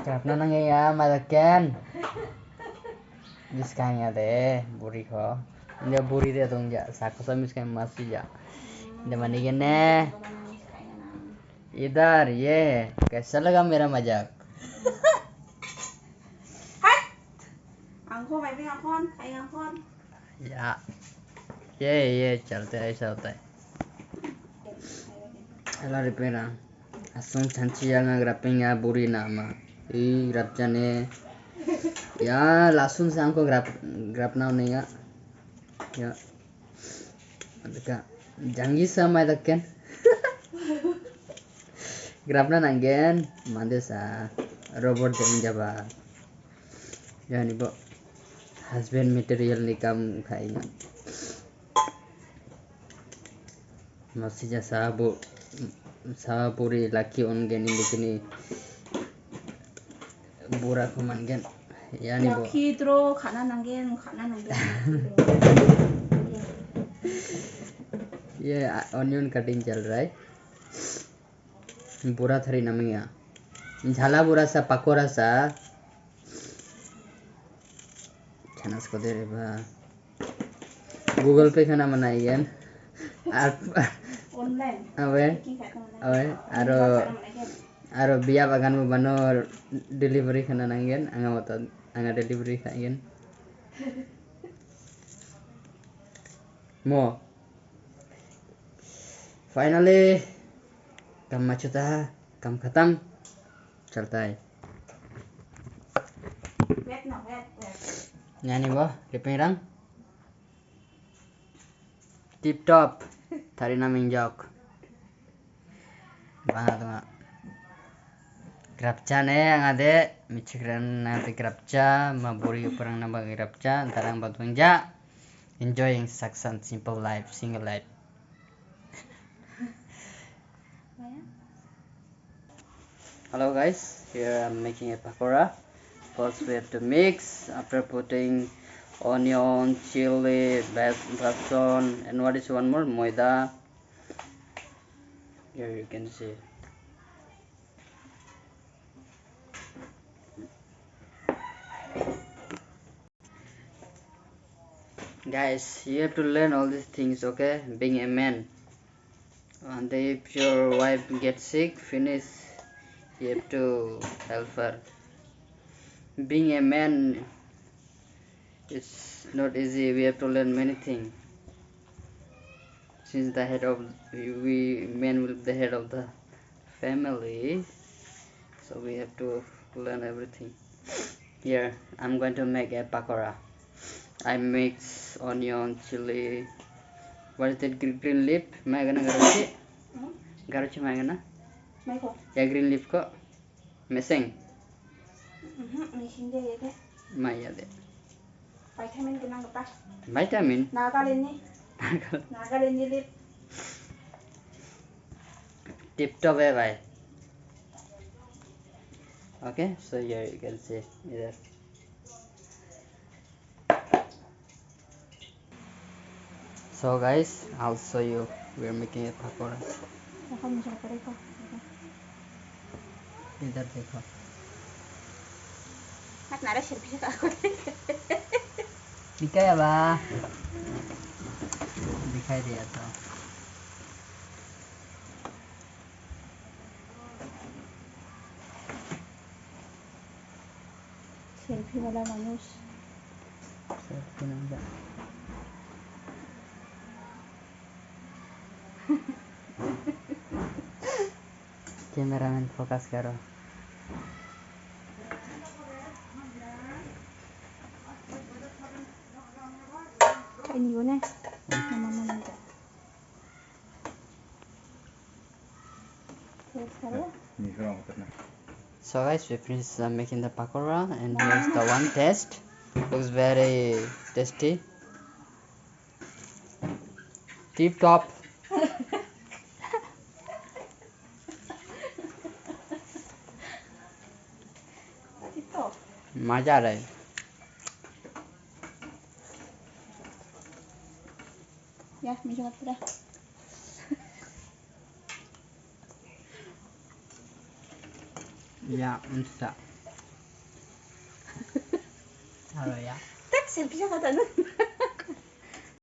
Grabna nang ya malakan. Miskanya deh buri ko. Ini buri deh dong ya. Saku sama miskanya masih ya. Ini mana gini? इधर ये कैसा लगा मेरा मजाक आंखों में भी आंखों या ये चलते ऐसा होता है hello रिपेरा asum chanchi yang grapping ya buri nama I grab jane ya langsung sang ko grab now nih ya adaka jangi sama adakken grab na nangen mande sa robot jeng jaba ya nih bo husband material nih kam khainga masih jasa bu Sapuri laki on gen ini burak kuman gen ya nih bo laki tro खाना नंगे ये onion cutting चल रहा है बुरा थरी नमिया झाला बुरा सा पकोड़ा सा छनस को दे रे बा गूगल पे खाना बनाइए ऑनलाइन अवे आरो बिया बागान में बनो डिलीवरी खाना नंगेन आंगा डिलीवरी खाइगेन मो फाइनली कम मचुता कम खत्म चलता है यानी वो रिपेरंग टिप टॉप थारी नामिंग Jacques banget tuh grabca nih yang ada michigan nanti grabca maburi perang nambah grabca antarang batunya enjoying success and simple life single life hello guys here I'm making a pakora first we have to mix after putting onion chili besan and what is one more moida here you can see guys you have to learn all these things okay being a man and if your wife gets sick finish you have to help her being a man is not easy we have to learn many things since the head of we men will be the head of the family so we have to learn everything here I'm going to make a pakora I mix onion chili what is that green leaf magana garuchi magana ya green leaf ko missing maya de vitamin kenang apa vitamin nagalin ni lip tip top hai bhai okay so here you can see either so guys I'll show you we're making a pakora इधर देखो दिखाया बा दिखाई दिया था selfie wala manus selfie nanda cameraman focus करो ini gune so guys we finished making the pakora and here's the one taste looks very tasty tip top मजा आ रहा है ya bisa dah Ya, bisa. Halo ya. Tak selfie siya ka tanong.